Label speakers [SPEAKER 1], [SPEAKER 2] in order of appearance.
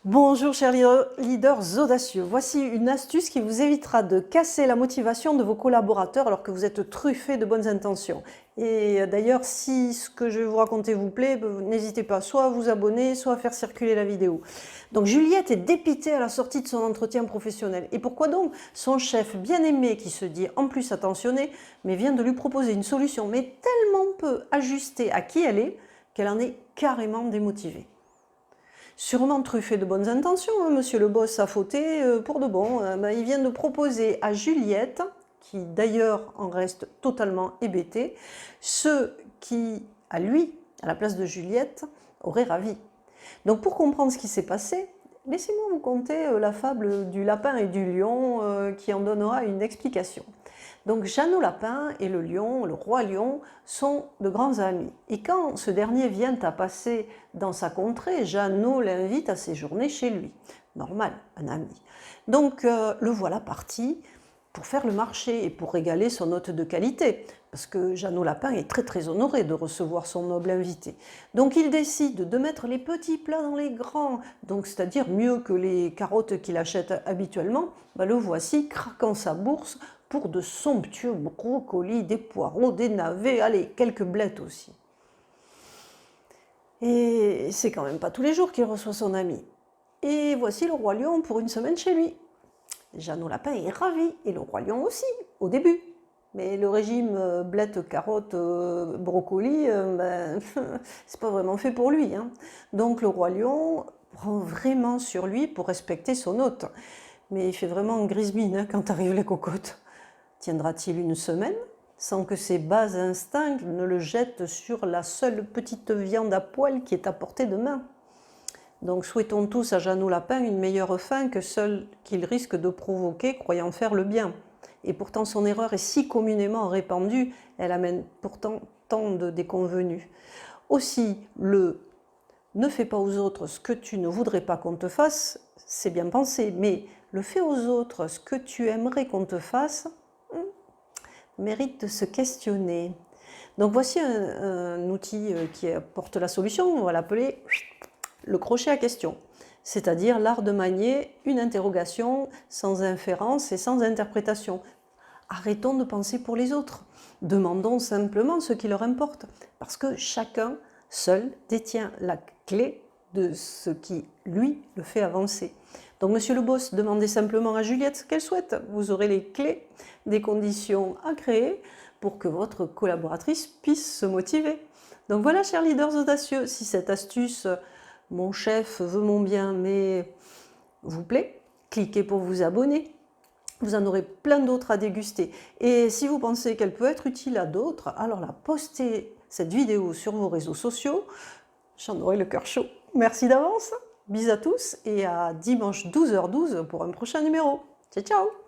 [SPEAKER 1] Bonjour chers leaders audacieux, voici une astuce qui vous évitera de casser la motivation de vos collaborateurs alors que vous êtes truffés de bonnes intentions. Et d'ailleurs, si ce que je vais vous raconter vous plaît, n'hésitez pas soit à vous abonner, soit à faire circuler la vidéo. Donc Juliette est dépitée à la sortie de son entretien professionnel. Et pourquoi donc? Son chef bien aimé, qui se dit en plus attentionné, mais vient de lui proposer une solution, mais tellement peu ajustée à qui elle est, qu'elle en est carrément démotivée. Sûrement truffé de bonnes intentions, hein, monsieur le boss a fauté pour de bon. Il vient de proposer à Juliette, qui d'ailleurs en reste totalement hébétée, ce qui, à lui, à la place de Juliette, aurait ravi. Donc pour comprendre ce qui s'est passé, laissez-moi vous conter la fable du lapin et du lion qui en donnera une explication. Donc Jeannot Lapin et le lion, le roi lion, sont de grands amis. Et quand ce dernier vient à passer dans sa contrée, Jeannot l'invite à séjourner chez lui. Normal, un ami. Donc le voilà parti pour faire le marché et pour régaler son hôte de qualité. Parce que Jeannot Lapin est très honoré de recevoir son noble invité. Donc il décide de mettre les petits plats dans les grands, donc c'est-à-dire mieux que les carottes qu'il achète habituellement. Le voici craquant sa bourse pour de somptueux brocolis, des poireaux, des navets, allez, quelques blettes aussi. Et c'est quand même pas tous les jours qu'il reçoit son ami. Et voici le roi lion pour une semaine chez lui. Jeannot Lapin est ravi, et le roi lion aussi, au début. Mais le régime blettes, carottes, brocolis, c'est pas vraiment fait pour lui, hein. Donc le roi lion prend vraiment sur lui pour respecter son hôte. Mais il fait vraiment grise mine hein, quand arrivent les cocottes. Tiendra-t-il une semaine sans que ses bas instincts ne le jettent sur la seule petite viande à poil qui est à portée de main? Donc souhaitons tous à Jeannot Lapin une meilleure fin que celle qu'il risque de provoquer croyant faire le bien. Et pourtant son erreur est si communément répandue, elle amène pourtant tant de déconvenus. Aussi, le « ne fais pas aux autres ce que tu ne voudrais pas qu'on te fasse », c'est bien pensé, mais le « fais aux autres ce que tu aimerais qu'on te fasse », mérite de se questionner. Donc voici un outil qui apporte la solution, on va l'appeler le crochet à question, c'est-à-dire l'art de manier une interrogation sans inférence et sans interprétation. Arrêtons de penser pour les autres, demandons simplement ce qui leur importe, parce que chacun seul détient la clé de ce qui, lui, le fait avancer. Donc, monsieur le boss, demandez simplement à Juliette ce qu'elle souhaite. Vous aurez les clés des conditions à créer pour que votre collaboratrice puisse se motiver. Donc voilà, chers leaders audacieux, si cette astuce « mon chef veut mon bien, mais » vous plaît, cliquez pour vous abonner. Vous en aurez plein d'autres à déguster. Et si vous pensez qu'elle peut être utile à d'autres, alors postez cette vidéo sur vos réseaux sociaux. J'en aurai le cœur chaud. Merci d'avance, bisous à tous et à dimanche 12h12 pour un prochain numéro. Ciao, ciao!